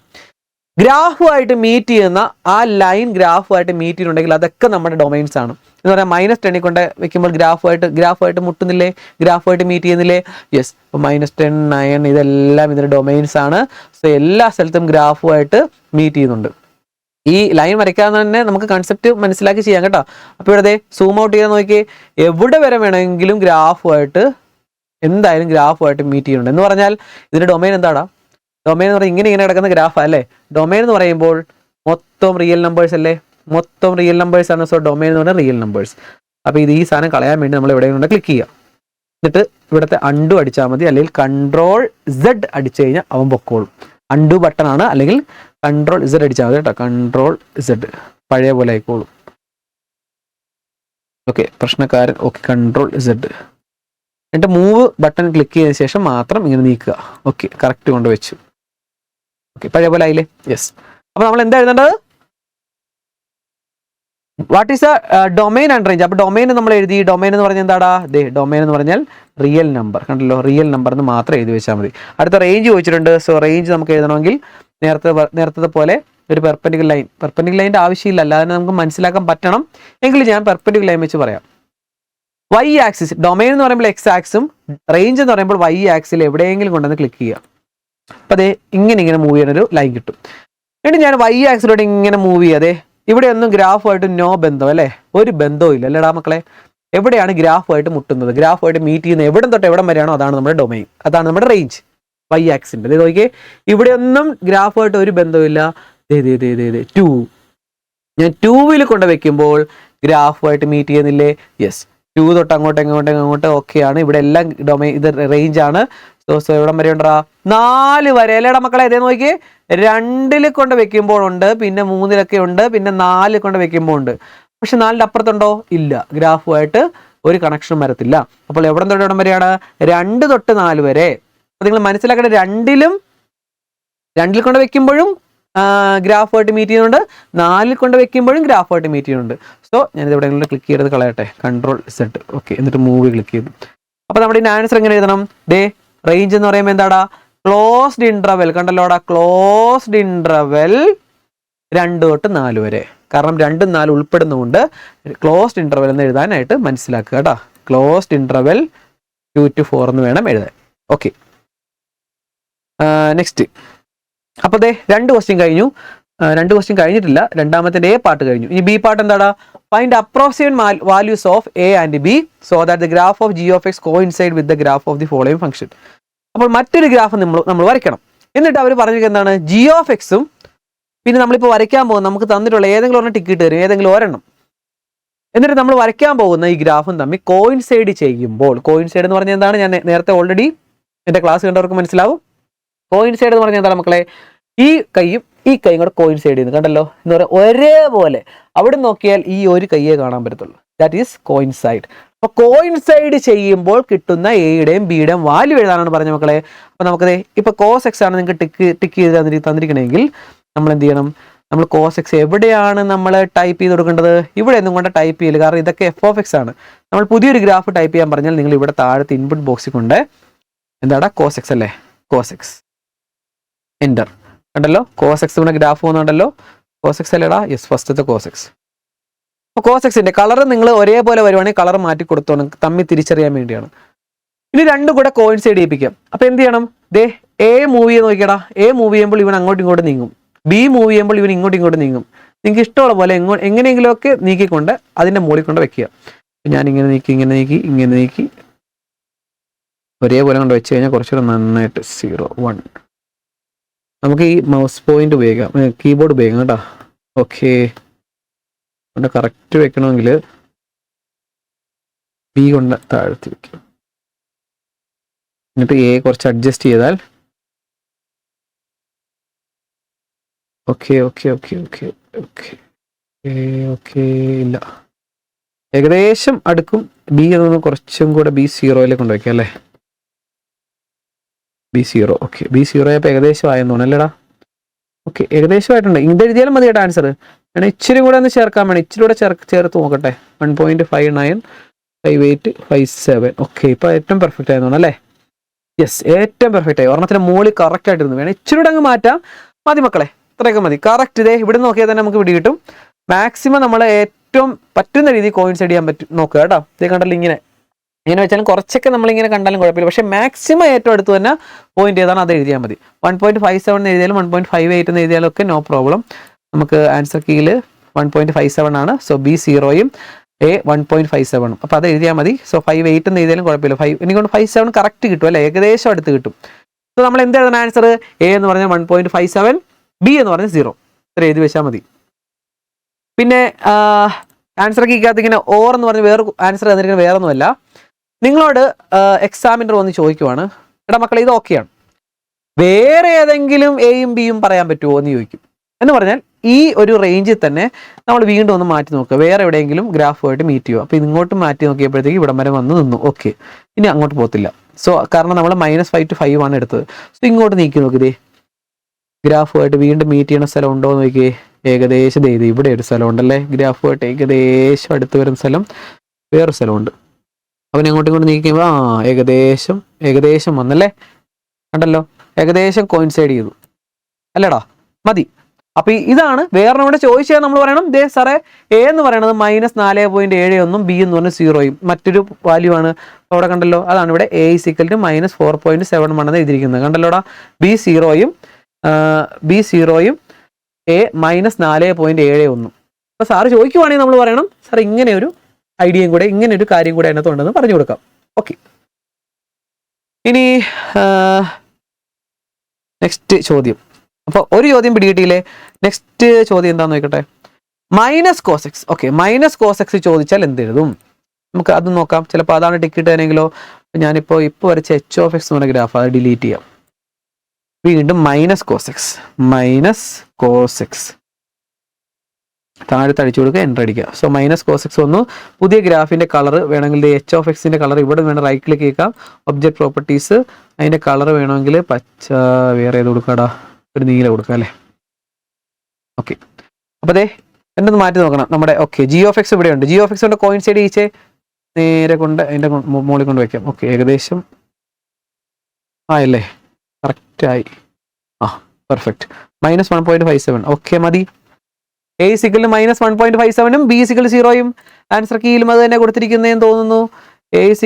ഗ്രാഫുമായിട്ട് മീറ്റ് ചെയ്യുന്ന ആ ലൈൻ ഗ്രാഫുമായിട്ട് മീറ്റ് ചെയ്യുന്നുണ്ടെങ്കിൽ അതൊക്കെ നമ്മുടെ ഡൊമൈൻസ് ആണ്. എന്ന് പറയാം -10 കൊണ്ട് വെക്കുമ്പോൾ ഗ്രാഫുമായിട്ട് മുട്ടുന്നില്ലേ, ഗ്രാഫുമായിട്ട് മീറ്റ് ചെയ്യുന്നില്ലേ? യെസ്. അപ്പോൾ -10, 9 ഇതെല്ലാം ഇതിന്റെ ഡൊമൈൻസ് ആണ്. സോ എല്ലാ സ്ഥലത്തും ഗ്രാഫുമായിട്ട് മീറ്റ് ചെയ്യുന്നുണ്ട്. ഈ ലൈൻ വരയ്ക്കാതെ തന്നെ നമുക്ക് കൺസെപ്റ്റ് മനസ്സിലാക്കി ചെയ്യാം കേട്ടോ. അപ്പോൾ ഇവിടെ സൂം ഔട്ട് ചെയ്യാൻ നോക്കി, എവിടെ വരെ വേണമെങ്കിലും എന്തായാലും ഗ്രാഫുമായിട്ട് മീറ്റ് ചെയ്യുന്നുണ്ട്. എന്ന് പറഞ്ഞാൽ ഇതിന്റെ ഡൊമൈൻ എന്താടാ? ഡൊമൈൻ എന്ന് പറഞ്ഞാൽ ഇങ്ങനെ കിടക്കുന്ന ഗ്രാഫ് അല്ലേ. ഡൊമൈൻ എന്ന് പറയുമ്പോൾ മൊത്തം റിയൽ നമ്പേഴ്സ് അല്ലേ, മൊത്തം റിയൽ നമ്പേഴ്സ് ആണ്. സോ ഡൊമൈൻ എന്ന് പറഞ്ഞാൽ റിയൽ നമ്പേഴ്സ്. അപ്പോൾ ഈ സാധനം കളയാൻ വേണ്ടി നമ്മൾ എവിടെയെങ്കിലും ക്ലിക്ക് ചെയ്യാം. എന്നിട്ട് ഇവിടുത്തെ അണ്ടു അടിച്ചാൽ മതി, അല്ലെങ്കിൽ Ctrl Z അടിച്ചു കഴിഞ്ഞാൽ അവൻ പൊക്കോളും. അണ്ടു ബട്ടൺ ആണ്, അല്ലെങ്കിൽ Ctrl Z അടിച്ചാൽ മതി കേട്ടോ. Ctrl Z പഴയ പോലെ ആയിക്കോളും. ഓക്കെ, പ്രശ്നക്കാരൻ. Okay, Ctrl Z. എന്നിട്ട് മൂവ് ബട്ടൺ ക്ലിക്ക് ചെയ്തതിനു ശേഷം മാത്രം ഇങ്ങനെ നീക്കുക. ഓക്കെ, കറക്റ്റ് കൊണ്ട് വെച്ചു. ഓക്കെ, പഴയ പോലെ ആയില്ലേ? യെസ്. അപ്പൊ നമ്മൾ എന്താ എഴുതേണ്ടത്? What is A domain and range? അപ്പൊ ഡൊമൈൻ നമ്മൾ എഴുതി. ഡൊമൈൻ എന്ന് പറഞ്ഞാൽ എന്താടാ? ഡൊമൈൻ എന്ന് പറഞ്ഞാൽ റിയൽ നമ്പർ. കണ്ടല്ലോ, റിയൽ നമ്പർ എന്ന് മാത്രം എഴുതി വെച്ചാൽ മതി. അടുത്ത റേഞ്ച് ചോദിച്ചിട്ടുണ്ട്. സോ റേഞ്ച് നമുക്ക് എഴുതണമെങ്കിൽ നേരത്തെ പോലെ ഒരു പെർപെൻഡിക്കുലർ ലൈനിന്റെ ആവശ്യമില്ല, അല്ലാതെ നമുക്ക് മനസ്സിലാക്കാൻ പറ്റണം എങ്കിൽ ഞാൻ പെർപെൻഡിക്കുലർ ലൈൻ വെച്ച് പറയാം. വൈ ആക്സിസ്, ഡൊമൈൻ എന്ന് പറയുമ്പോൾ എക്സ് ആക്സും, റേഞ്ച് എന്ന് പറയുമ്പോൾ വൈ ആക്സിൽ എവിടെയെങ്കിലും കൊണ്ടുവന്ന് ക്ലിക്ക് ചെയ്യുക. അപ്പം ഇങ്ങനെ മൂവ് ചെയ്യുന്നൊരു ലൈൻ കിട്ടും. എന്നിട്ട് ഞാൻ വൈ ആക്സിലൂടെ ഇങ്ങനെ മൂവ് ചെയ്യാതെ, ഇവിടെ ഒന്നും ഗ്രാഫുമായിട്ട് നോ ബന്ധം അല്ലേ, ഒരു ബന്ധവും ഇല്ല അല്ലേടാ മക്കളെ. എവിടെയാണ് ഗ്രാഫുമായിട്ട് മുട്ടുന്നത്, ഗ്രാഫുമായിട്ട് മീറ്റ് ചെയ്യുന്നത് എവിടം തൊട്ട് എവിടം വരെയാണോ അതാണ് നമ്മുടെ ഡൊമൈൻ, അതാണ് നമ്മുടെ റേഞ്ച് വൈ ആക്സിൻ്റെ. ഇത് നോക്കിയേ, ഇവിടെ ഒന്നും ഗ്രാഫുമായിട്ട് ഒരു ബന്ധമില്ല. 2 ഞാൻ 2 കൊണ്ട് വെക്കുമ്പോൾ ഗ്രാഫുമായിട്ട് മീറ്റ് ചെയ്യുന്നില്ലേ? യെസ്. 2 തൊട്ട് അങ്ങോട്ട് ഓക്കെയാണ്. ഇവിടെ എല്ലാം ഡൊമൈൻ, ഇത് റേഞ്ച് ആണ്. സോ എവിടം വരെ ഉണ്ടാ? 4 വരെ അല്ലേടാ മക്കളെ. ഇതേ നോക്കി, 2 കൊണ്ട് വെക്കുമ്പോൾ ഉണ്ട്, പിന്നെ 3 ഉണ്ട്, പിന്നെ 4 കൊണ്ട് വെക്കുമ്പോൾ ഉണ്ട്. പക്ഷെ 4 അപ്പുറത്തുണ്ടോ? ഇല്ല. ഗ്രാഫുമായിട്ട് ഒരു കണക്ഷനും വരത്തില്ല. അപ്പോൾ എവിടെ തൊട്ട് എവിടം വരെയാണ്? 2 തൊട്ട് 4 വരെ. അപ്പൊ നിങ്ങൾ മനസ്സിലാക്കേണ്ട, 2 കൊണ്ട് വെക്കുമ്പോഴും ഗ്രാഫുമായിട്ട് മീറ്റ് ചെയ്യുന്നുണ്ട്, 4 കൊണ്ട് വെക്കുമ്പോഴും ഗ്രാഫുമായിട്ട് മീറ്റ് ചെയ്യുന്നുണ്ട്. സോ ഞാനിത് എവിടെയെങ്കിലും ക്ലിക്ക് ചെയ്ത് കളയട്ടെ. Ctrl Z. ഓക്കെ, എന്നിട്ട് മൂവ് ക്ലിക്ക് ചെയ്തു. അപ്പൊ നമ്മുടെ ഈ ആൻസർ എങ്ങനെ എഴുതണം? റേഞ്ച് എന്ന് പറയുമ്പോൾ എന്താടാ? Closed interval. കണ്ടല്ലോടാ, ക്ലോസ്ഡ് ഇന്റർവെൽ 2 തൊട്ട് 4 വരെ. കാരണം 2ഉം 4 ഉൾപ്പെടുന്നതുകൊണ്ട് ക്ലോസ്ഡ് ഇന്റർവെൽ എന്ന് എഴുതാനായിട്ട് മനസ്സിലാക്കുക കേട്ടോ. ക്ലോസ്ഡ് ഇന്റർവെൽ 2 to 4 എന്ന് വേണം എഴുതാൻ. Okay, next. അപ്പോൾ 2 ക്വസ്റ്റ്യൻ കഴിഞ്ഞു. 2 ക്വസ്റ്റ്യൻ കഴിഞ്ഞിട്ടില്ല. രണ്ടാമത്തെ A പാർട്ട് കഴിഞ്ഞു. ഇനി B പാർട്ട് എന്താടാ? Find approximate values of A and B so that the graph of G of X coincide with the graph of the following function. അപ്പോൾ മറ്റൊരു graph നമ്മൾ വരയ്ക്കണം. എന്നിട്ട് അവർ പറഞ്ഞിരിക്കുന്നത് എന്താണ്? G of X ഉം പിന്നെ നമ്മളിപ്പോൾ വരയ്ക്കാൻ പോകുന്ന, നമുക്ക് തന്നിട്ടുള്ള ഏതെങ്കിലും ഒരെണ്ണം ടിക്കറ്റ് തരും, ഏതെങ്കിലും ഒരെണ്ണം. എന്നിട്ട് നമ്മൾ വരയ്ക്കാൻ പോകുന്ന ഈ ഗ്രാഫും തമ്മിൽ കോയിൻസൈഡ് ചെയ്യുമ്പോൾ, കോയിൻസൈഡ് എന്ന് പറഞ്ഞാൽ എന്താണ്? ഞാൻ നേരത്തെ ഓൾറെഡി എൻ്റെ ക്ലാസ് കണ്ടവർക്ക് മനസ്സിലാവും. കോയിൻസൈഡ് എന്ന് പറഞ്ഞാൽ എന്താണ് മക്കളെ? ഈ കൈയും കൂടെ കോയിൻസൈഡ് ചെയ്യുന്നു. കണ്ടല്ലോ, എന്ന് പറയാം ഒരേപോലെ. അവിടെ നോക്കിയാൽ ഈ ഒരു കൈയെ കാണാൻ പറ്റത്തുള്ളൂ. That is coincide. അപ്പോൾ കോയിൻസൈഡ് ചെയ്യുമ്പോൾ കിട്ടുന്ന എയുടെയും ബിയുടെയും വാല്യൂ എഴുതാനാണ് പറഞ്ഞ മക്കളെ. അപ്പോൾ നമുക്കത് ഇപ്പോൾ cos x ആണ് നിങ്ങൾക്ക് ടിക്ക് ചെയ്ത് തന്നിരിക്കണമെങ്കിൽ നമ്മൾ എന്ത് ചെയ്യണം? നമ്മൾ കോസ് എക്സ് എവിടെയാണ് നമ്മൾ ടൈപ്പ് ചെയ്ത് കൊടുക്കേണ്ടത്? ഇവിടെ ഒന്നും കൊണ്ട് ടൈപ്പ് ചെയ്യില്ല, കാരണം ഇതൊക്കെ എഫ് ഓഫ് എക്സ് ആണ്. നമ്മൾ പുതിയൊരു ഗ്രാഫ് ടൈപ്പ് ചെയ്യാൻ പറഞ്ഞാൽ നിങ്ങൾ ഇവിടെ താഴത്തെ ഇൻപുട്ട് ബോക്സിൽ കൊണ്ട് എന്താടാ കോസ് എക്സ് അല്ലേ, കോസ് എക്സ് എൻ്റർ. കണ്ടല്ലോ കോസ് എക്സ് ഇവിടെ ഗ്രാഫ് പോകുന്നുണ്ടല്ലോ, കോസ് എക്സ് അല്ലേടാ? യെസ്, ഫസ്റ്റത്തെ കോസ് എക്സ്. അപ്പോൾ കോസ് എക്സിൻ്റെ കളർ നിങ്ങൾ ഒരേപോലെ വരുവാണെങ്കിൽ കളർ മാറ്റി കൊടുത്തോണം, തമ്മിൽ തിരിച്ചറിയാൻ വേണ്ടിയാണ്. ഇനി രണ്ടും കൂടെ കോയിൻസൈഡ് ചെയ്യിപ്പിക്കാം. അപ്പോൾ എന്ത് ചെയ്യണം? ദേ എ മൂവ് ചെയ്ത് നോക്കിയടാ, എ മൂവ് ചെയ്യുമ്പോൾ ഇവൻ അങ്ങോട്ടും ഇങ്ങോട്ടും നീങ്ങും, ബി മൂവ് ചെയ്യുമ്പോൾ ഇവൻ ഇങ്ങോട്ടും ഇങ്ങോട്ടും നീങ്ങും. നിങ്ങൾക്ക് ഇഷ്ടമുള്ള പോലെ എങ്ങനെയെങ്കിലുമൊക്കെ നീക്കിക്കൊണ്ട് അതിൻ്റെ മുകളിൽ കൊണ്ട് വെക്കുക. ഞാൻ ഇങ്ങനെ നീക്കി, ഇങ്ങനെ നീക്കി, ഇങ്ങനെ നീക്കി, ഒരേപോലെ കൊണ്ട് വെച്ച് കഴിഞ്ഞാൽ കുറച്ചുകൂടെ നന്നായിട്ട് 0 1. നമുക്ക് ഈ മൗസ് പോയിന്റ് ഉപയോഗിക്കാം, കീബോർഡ് ഉപയോഗിക്കാം കേട്ടോ. ഓക്കെ, കൊണ്ട് കറക്റ്റ് വെക്കണമെങ്കിൽ ബി കൊണ്ട് താഴ്ത്തി വെക്കും, എന്നിട്ട് എ കുറച്ച് അഡ്ജസ്റ്റ് ചെയ്താൽ okay okay okay okay okay okay ഇല്ല, ഏകദേശം അടുക്കും. ബി എന്നൊന്ന് കുറച്ചും കൂടെ ബി 0 കൊണ്ട് വയ്ക്കാം അല്ലേ, ബി 0. ഓക്കെ, ബി 0 ആയപ്പോൾ ഏകദേശം ആയെന്ന് തോന്നുന്നു അല്ലേടാ? ഓക്കെ, ഏകദേശമായിട്ടുണ്ട്. ഇത് എഴുതിയാലും മതി കേട്ടോ ആൻസർ. വേണേൽ ഇച്ചിരി കൂടെ ഒന്ന് ചേർക്കാൻ വേണം, ഇച്ചിരി കൂടെ ചേർത്ത് നോക്കട്ടെ. 1.59 58 57. ഓക്കെ, ഇപ്പോൾ ഏറ്റവും പെർഫെക്റ്റ് ആയെന്ന് തോന്നുന്നു അല്ലേ? യെസ്, ഏറ്റവും പെർഫെക്റ്റ് ആയി. ഒരെണ്ണത്തിന് മുകളിൽ കറക്റ്റ് ആയിട്ടിരുന്നു. വേണേൽ ഇച്ചിരി കൂടെ അങ്ങ് മാറ്റാം, മതി മക്കളെ, ഇത്രയൊക്കെ മതി. കറക്റ്റ് ഇതേ ഇവിടെ നോക്കിയാൽ തന്നെ നമുക്ക് പിടി കിട്ടും. മാക്സിമം നമ്മൾ ഏറ്റവും പറ്റുന്ന രീതിയിൽ കോയിൻസൈഡ് ചെയ്യാൻ പറ്റും നോക്കുക കേട്ടോ. ഇതേ കണ്ടല്ലോ, ഇങ്ങനെ വെച്ചാലും കുറച്ചൊക്കെ നമ്മളിങ്ങനെ കണ്ടാലും കുഴപ്പമില്ല, പക്ഷേ മാക്സിമം ഏറ്റവും അടുത്ത് തന്നെ പോയിന്റ് ഏതാണ് അത് എഴുതിയാൽ മതി. 1.57 എന്ന് എഴുതിയാലും 1.58 എന്ന് എഴുതിയാലും ഒക്കെ നോ പ്രോബ്ലം. നമുക്ക് ആൻസർ കീയിൽ 1.57 ആണ്. സോ ബി 0യും എ 1.57. അപ്പോൾ അത് എഴുതിയാൽ മതി. സോ 58 എന്ന് എഴുതിയാലും കുഴപ്പമില്ല, എനിക്കൊണ്ട് 57 കറക്റ്റ് കിട്ടും അല്ലേ, ഏകദേശം അടുത്ത് കിട്ടും. സോ നമ്മൾ എന്ത് എഴുതണം? ആൻസർ എ എന്ന് പറഞ്ഞാൽ 1.57, ബി എന്ന് പറഞ്ഞാൽ 0. ഇത്ര എഴുതി വെച്ചാൽ മതി. പിന്നെ ആൻസർ കീക്കകത്ത് ഇങ്ങനെ ഓർ എന്ന് പറഞ്ഞ് വേറെ ആൻസർ തന്നിരിക്കുന്നത് വേറെ ഒന്നുമല്ല. നിങ്ങളോട് എക്സാമിനർ വന്ന് ചോദിക്കുവാണ്, എടാ മക്കളെ ഇത് ഓക്കെയാണ്, വേറെ ഏതെങ്കിലും എയും ബിയും പറയാൻ പറ്റുമോ എന്ന് ചോദിക്കും. എന്ന് പറഞ്ഞാൽ ഈ ഒരു റേഞ്ചിൽ തന്നെ നമ്മൾ വീണ്ടും ഒന്ന് മാറ്റി നോക്കുക, വേറെ എവിടെയെങ്കിലും ഗ്രാഫുമായിട്ട് മീറ്റ് ചെയ്യുക. അപ്പോൾ ഇങ്ങോട്ട് മാറ്റി നോക്കിയപ്പോഴത്തേക്ക് ഇവിടം വരെ വന്ന് നിന്നു. ഓക്കെ, ഇനി അങ്ങോട്ട് പോകത്തില്ല. സോ കാരണം നമ്മൾ -5 to 5 ആണ് എടുത്തത്. സോ ഇങ്ങോട്ട് നീക്കി നോക്കിയതേ, ഗ്രാഫുമായിട്ട് വീണ്ടും മീറ്റ് ചെയ്യുന്ന സ്ഥലം ഉണ്ടോ എന്ന് നോക്കിയേ. ഏകദേശം ഇത് ഇവിടെ ഒരു സ്ഥലം ഉണ്ടല്ലേ, ഗ്രാഫുമായിട്ട് ഏകദേശം അടുത്ത് വരുന്ന സ്ഥലം വേറൊരു സ്ഥലമുണ്ട്. അവൻ അങ്ങോട്ടും ഇങ്ങോട്ട് നീക്കുമ്പോൾ ഏകദേശം വന്നല്ലേ, കണ്ടല്ലോ, ഏകദേശം കോയിൻസൈഡ് ചെയ്തു അല്ലേടാ, മതി. അപ്പോൾ ഇതാണ് വേറെ കൂടെ ചോദിച്ചാൽ നമ്മൾ പറയണം, ദേ സാറേ എ എന്ന് പറയുന്നത് -4.71, ബി എന്ന് പറഞ്ഞാൽ 0യും മറ്റൊരു വാല്യൂ ആണ്. അവിടെ കണ്ടല്ലോ, അതാണ് ഇവിടെ A = -4.71 എന്ന് എഴുതിയിരിക്കുന്നത്. കണ്ടല്ലോടാ, ബി 0യും എ -4.71. അപ്പോൾ സാറ് ചോദിക്കുവാണെങ്കിൽ നമ്മൾ പറയണം, സാർ ഇങ്ങനെ ഒരു ഐഡിയയും കൂടെ, ഇങ്ങനെ ഒരു കാര്യം കൂടെ അതിനകത്തുണ്ടെന്ന് പറഞ്ഞു കൊടുക്കാം. ഓക്കെ, ഇനി നെക്സ്റ്റ് ചോദ്യം. അപ്പോൾ ഒരു ചോദ്യം പിടികിട്ടിയില്ലേ, നെക്സ്റ്റ് ചോദ്യം എന്താണെന്ന് നോക്കട്ടെ. -cos x. Okay, -cos x ചോദിച്ചാൽ എന്ത് എഴുതും? നമുക്ക് അത് നോക്കാം. ചിലപ്പോൾ അതാണ് ടിക്കറ്റ് തന്നെങ്കിലോ. ഞാനിപ്പോൾ വരച്ച h(x) എന്ന് പറഞ്ഞ ഗ്രാഫ് അത് ഡിലീറ്റ് ചെയ്യാം. വീണ്ടും -cos x താഴെ തടിച്ചു കൊടുക്കുക, എൻ്റർ അടിക്കുക. സോ -cos x വന്നു. പുതിയ ഗ്രാഫിൻ്റെ കളർ വേണമെങ്കിൽ h(x)ൻ്റെ കളർ ഇവിടെ വേണം, റൈറ്റ് ക്ലിക്ക് ചെയ്യുക, ഒബ്ജക്റ്റ് പ്രോപ്പർട്ടീസ്, അതിൻ്റെ കളർ വേണമെങ്കിൽ പച്ച, വേറെ ഏത് കൊടുക്കാടാ, ഒരു നീല കൊടുക്കുക അല്ലേ. ഓക്കെ, അപ്പോൾ അതെ എന്നൊന്ന് മാറ്റി നോക്കണം നമ്മുടെ. ഓക്കെ, g(x) ഇവിടെയുണ്ട്. g(x) കൊണ്ട് കോയിൻസൈഡ് ചെയ്യിച്ചേ, നേരെ കൊണ്ട് അതിൻ്റെ മുകളിൽ കൊണ്ട് വയ്ക്കാം. ഓക്കെ, ഏകദേശം ആയല്ലേ, കറക്റ്റായി. പെർഫെക്റ്റ്. -1.57. ഓക്കെ, മതി. A = -1.57ഉം B = 0യും ആൻസർ കീയിലും അത് തന്നെ കൊടുത്തിരിക്കുന്നതെന്ന് തോന്നുന്നു. A =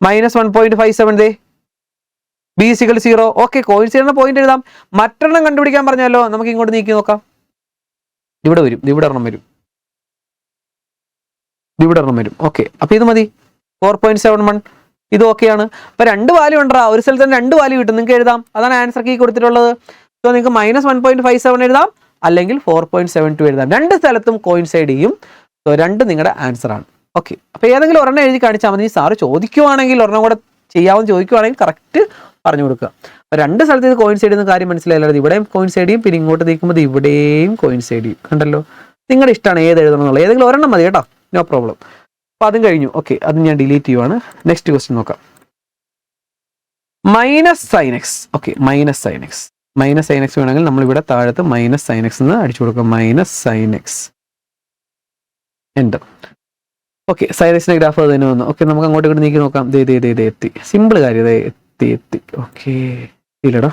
-1.57, B = 0. ഓക്കെ, കോയിൻസൈഡിന്റെ പോയിന്റ് എഴുതാം. മറ്റൊരെണ്ണം കണ്ടുപിടിക്കാൻ പറഞ്ഞാലോ, നമുക്ക് ഇങ്ങോട്ട് നീക്കി നോക്കാം. ഇവിടെ വരും, ഇവിടെ ഒരെണ്ണം വരും. ഓക്കെ, അപ്പോൾ ഇത് മതി, 4.71. ഇത് ഓക്കെയാണ്. അപ്പോൾ 2 വാല്യൂ ഉണ്ടാ, ഒരു സ്ഥലത്ത് തന്നെ 2 വാല്യൂ കിട്ടും, നിങ്ങൾക്ക് എഴുതാം. അതാണ് ആൻസർ കീ കൊടുത്തിട്ടുള്ളത്. സോ നിങ്ങൾക്ക് -1.57 എഴുതാം, അല്ലെങ്കിൽ 4.72 എഴുതാം. 2 സ്ഥലത്തും കോയിൻസൈഡ് ചെയ്യും. സോ 2 നിങ്ങളുടെ ആൻസർ ആണ്. ഓക്കെ, അപ്പോൾ ഏതെങ്കിലും ഒരെണ്ണം എഴുതി കാണിച്ചാൽ മതി. സാറ് ചോദിക്കുവാണെങ്കിൽ ഒരെണ്ണം കൂടെ ചെയ്യാമെന്ന് ചോദിക്കുവാണെങ്കിൽ കറക്റ്റ് പറഞ്ഞു കൊടുക്കുക. അപ്പോൾ 2 സ്ഥലത്ത് ഇത് കോയിൻസൈഡ് ചെയ്യുന്ന കാര്യം മനസ്സിലായല്ലോ. ഇവിടെയും കോയിൻസൈഡ് ചെയ്യും, പിന്നെ ഇങ്ങോട്ട് നീക്കുമ്പോൾ ഇവിടെയും കോയിൻസൈഡ് ചെയ്യും. കണ്ടല്ലോ, നിങ്ങളുടെ ഇഷ്ടമാണ് ഏത് എഴുതണം എന്നുള്ളത്. ഏതെങ്കിലും ഒരെണ്ണം മതി കേട്ടോ, നോ പ്രോബ്ലം. അപ്പോൾ അതും കഴിഞ്ഞു. ഓക്കെ, അത് ഞാൻ ഡിലീറ്റ് ചെയ്യുവാണ്. നെക്സ്റ്റ് ക്വസ്റ്റ്യൻ നോക്കാം. -sin x. Okay, -sin x. Minus sine x വേണമെങ്കിൽ നമ്മളിവിടെ താഴത്ത് മൈനസ് സൈൻ എക്സ് എന്ന് അടിച്ചു കൊടുക്കുക. Minus sine x enter. Okay, sine എക്സിൻ്റെ ഗ്രാഫ് അത് തന്നെ വന്നു. ഓക്കെ, നമുക്ക് അങ്ങോട്ട് ഇങ്ങോട്ട് നീക്കി നോക്കാം. ദേ എത്തി. സിമ്പിൾ കാര്യം, എത്തി. ഓക്കെ, ഇല്ലടാ.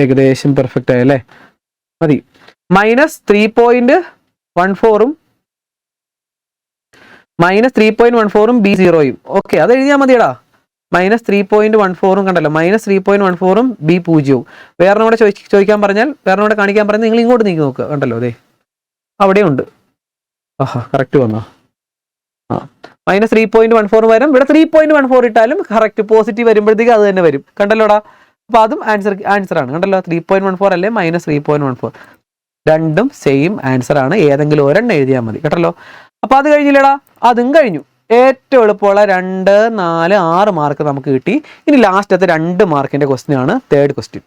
ഏകദേശം പെർഫെക്റ്റ് ആയല്ലേ, മതി. Minus 3.14 B0. ഓക്കെ, അത് എഴുതിയാൽ മതിയടാ. മൈനസ് 3.14 കണ്ടല്ലോ, മൈനസ് 3.14 B0. വേറെ ചോദിക്കാൻ പറഞ്ഞാൽ, വേറെ കാണിക്കാൻ പറഞ്ഞാൽ നിങ്ങൾ ഇങ്ങോട്ട് നീക്കി നോക്കുക. കണ്ടല്ലോ, അതെ അവിടെ ഉണ്ട്. കറക്റ്റ് വന്നോ? മൈനസ് 3.14 വരും. ഇവിടെ 3.14 ഇട്ടാലും കറക്റ്റ് പോസിറ്റീവ് വരുമ്പോഴത്തേക്ക് അത് തന്നെ വരും. കണ്ടല്ലോടാ, അപ്പൊ അതും ആൻസർ ആണ്. കണ്ടല്ലോ, 3.14 അല്ലേ മൈനസ് 3.14, രണ്ടും സെയിം ആൻസർ ആണ്. ഏതെങ്കിലും ഒരെണ്ണം എഴുതിയാൽ മതി. കേട്ടല്ലോ. അപ്പൊ അത് കഴിഞ്ഞില്ലടാ, അതും കഴിഞ്ഞു. ഏറ്റവും എളുപ്പമുള്ള 2, 4, 6 മാർക്ക് നമുക്ക് കിട്ടി. ഇനി ലാസ്റ്റത്തെ 2 മാർക്കിന്റെ ക്വസ്റ്റ്യൻ ആണ് തേർഡ് ക്വസ്റ്റ്യൻ.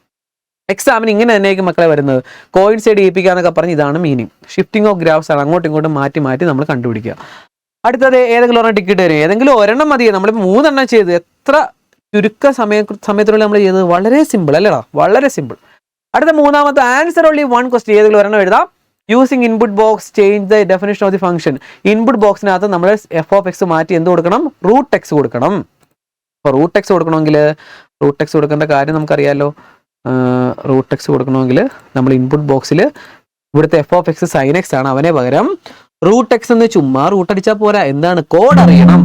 എക്സാമിന് ഇങ്ങനെ തന്നെയായിരിക്കും മക്കളെ വരുന്നത്. കോയിൻസൈഡ് ചെയ്യിപ്പിക്കുക എന്നൊക്കെ പറഞ്ഞ് ഇതാണ് മീനിങ്. ഷിഫ്റ്റിംഗ് ഓഫ് ഗ്രാഫ്സ് ആണ്, അങ്ങോട്ടും ഇങ്ങോട്ടും മാറ്റി നമ്മൾ കണ്ടുപിടിക്കുക. അടുത്തത് ഏതെങ്കിലും ഒരെണ്ണം ടിക്കറ്റ് വരും. ഏതെങ്കിലും ഒരെണ്ണം മതി. നമ്മൾ 3 എണ്ണം ചെയ്ത് എത്ര ചുരുക്ക സമയത്തിനുള്ളിൽ നമ്മൾ ചെയ്തത്. വളരെ സിമ്പിൾ അല്ലേടാ, വളരെ സിമ്പിൾ. അടുത്ത മൂന്നാമത്തെ ആൻസർ ഓൺലി 1 ക്വസ്റ്റ്യൻ. ഏതെങ്കിലും ഒരെണ്ണം എഴുതാം. Using input box change the definition of the function. Input ബോക്സിനകത്ത് നമ്മൾ എഫ് ഓഫ് എക്സ് മാറ്റി എന്ത് കൊടുക്കണം? റൂട്ട് എക്സ് കൊടുക്കണം. അപ്പോൾ റൂട്ട് എക്സ് കൊടുക്കണമെങ്കിൽ റൂട്ട് എക്സ് കൊടുക്കേണ്ട കാര്യം നമുക്കറിയാമല്ലോ. റൂട്ട് എക്സ് കൊടുക്കണമെങ്കിൽ നമ്മൾ ഇൻപുട്ട് ബോക്സിൽ ഇവിടുത്തെ f of x sine x ആണ്, അവനെ പകരം റൂട്ട് എക്സ് എന്ന് ചുമ്മാ റൂട്ട് അടിച്ചാൽ പോരാ. എന്താണ്? കോഡ് അറിയണം.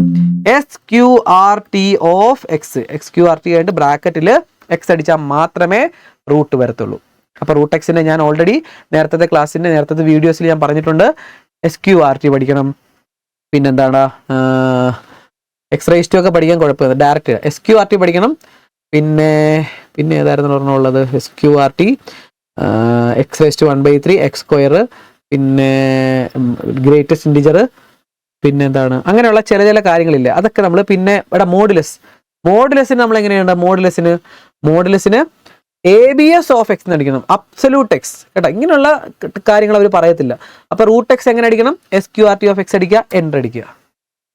SQRT of X. XQRT ആയിട്ട് ബ്രാക്കറ്റിൽ എക്സ് അടിച്ചാൽ മാത്രമേ റൂട്ട് വരത്തുള്ളൂ. അപ്പോൾ റൂട്ട് എക്സിനെ ഞാൻ ഓൾറെഡി നേരത്തെ ക്ലാസ്സിൻ്റെ നേരത്തെ വീഡിയോസിൽ ഞാൻ പറഞ്ഞിട്ടുണ്ട്. SQRT പഠിക്കണം. പിന്നെന്താണ്, എക്സ് റേസ് ടു ഒക്കെ പഠിക്കാൻ കുഴപ്പമില്ല, ഡയറക്റ്റ് SQRT പഠിക്കണം. പിന്നെ ഏതായിരുന്നു പറഞ്ഞുള്ളത്? SQRT, x raise to 1/3, x square, പിന്നെ ഗ്രേറ്റസ്റ്റ് ഇൻറ്റിജർ, പിന്നെ എന്താണ്, അങ്ങനെയുള്ള ചില കാര്യങ്ങളില്ല. അതൊക്കെ നമ്മൾ പിന്നെ ഇവിടെ മോഡുലസിന് നമ്മൾ എങ്ങനെയുണ്ട്? മോഡുലസിന് ABS ഓഫ് എക്സ് എന്ന് അടിക്കണം. അബ്സല്യൂട്ട് എക്സ് കേട്ടോ. ഇങ്ങനെയുള്ള കാര്യങ്ങൾ അവർ പറയത്തില്ല. അപ്പോൾ റൂട്ട് എക്സ് എങ്ങനെ അടിക്കണം? SQRT ഓഫ് എക്സ് അടിക്കുക, എൻ്റർ അടിക്കുക.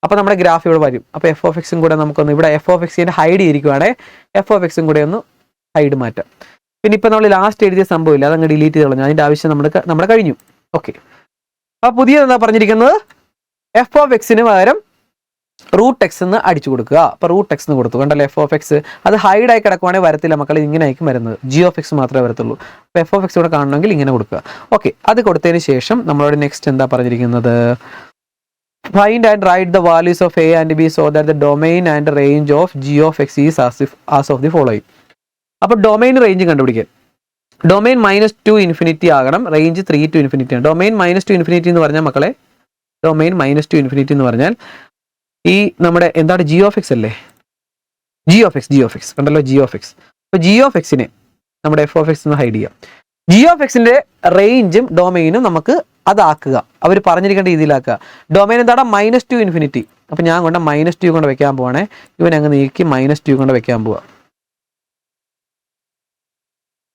അപ്പോൾ നമ്മുടെ ഗ്രാഫ് ഇവിടെ വരും. അപ്പോൾ എഫ് ഓഫ് എക്സും കൂടെ നമുക്കൊന്ന് ഇവിടെ എഫ് ഓഫ് എക്സിൻ്റെ ഹൈഡ് ചെയ്തിരിക്കുവാണെങ്കിൽ എഫ് ഓഫ് എക്സും കൂടെ ഒന്ന് ഹൈഡ് മാറ്റാം. പിന്നെ ഇപ്പോൾ നമ്മൾ ലാസ്റ്റ് എഴുതിയ സംഭവമില്ല, അതങ്ങ് ഡിലീറ്റ് ചെയ്ത് കളഞ്ഞു. അതിൻ്റെ ആവശ്യം നമ്മുടെ കഴിഞ്ഞു. ഓക്കെ, അപ്പോൾ പുതിയത് എന്താ പറഞ്ഞിരിക്കുന്നത്? എഫ് ഓഫ് എക്സിന് പകരം റൂട്ട് എക്സ് എന്ന് അടിച്ചു കൊടുക്കുക. അപ്പോൾ റൂട്ട് എക്സ് എന്ന് കൊടുത്തു. കണ്ടല്ലോ, എഫ് ഓഫ് എക്സ് അത് ഹൈഡായി കിടക്കുവാണെങ്കിൽ വരത്തില്ല മക്കൾ, ഇങ്ങനെ ആയിരിക്കും വരുന്നത്. ജി ഓഫ് എക്സ് മാത്രമേ വരത്തുള്ളൂ. അപ്പോൾ എഫ് ഓഫ് എക്സ് കൂടെ കാണണമെങ്കിൽ ഇങ്ങനെ കൊടുക്കുക. ഓക്കെ, അത് കൊടുത്തതിന് ശേഷം നമ്മളോട് നെക്സ്റ്റ് എന്താ പറഞ്ഞിരിക്കുന്നത്? Find and write the values of A and B so that the domain and range of G of X is as of the following. അപ്പോൾ ഡൊമൈൻ റേഞ്ച് കണ്ടുപിടിക്കാൻ. ഡൊമൈൻ -2 ഇൻഫിനിറ്റി ആകണം, റേഞ്ച് 3 to ഇൻഫിനിറ്റി ആണ്. Domain -2 infinity എന്ന് പറഞ്ഞാൽ മക്കളെ, domain -2 infinity എന്ന് പറഞ്ഞാൽ ഈ നമ്മുടെ എന്താണ്? G of X അല്ലേ? G of X കണ്ടല്ലോ, G of X. അപ്പോൾ G of Xനെ നമ്മുടെ F of X എന്ന് ഹൈഡ് ചെയ്യാം. G of Xന്റെ റേഞ്ചും ഡൊമൈനും നമുക്ക് അതാക്കുക, അവർ പറഞ്ഞിരിക്കേണ്ട രീതിയിലാക്കുക. ഡൊമൈൻ എന്താണ്? -2 ഇൻഫിനിറ്റി. അപ്പം ഞാൻ കൊണ്ട് -2 കൊണ്ട് വെക്കാൻ പോവാണേ. ഇവനങ്ങ് നീക്കി -2 കൊണ്ട് വെക്കാൻ പോവാ.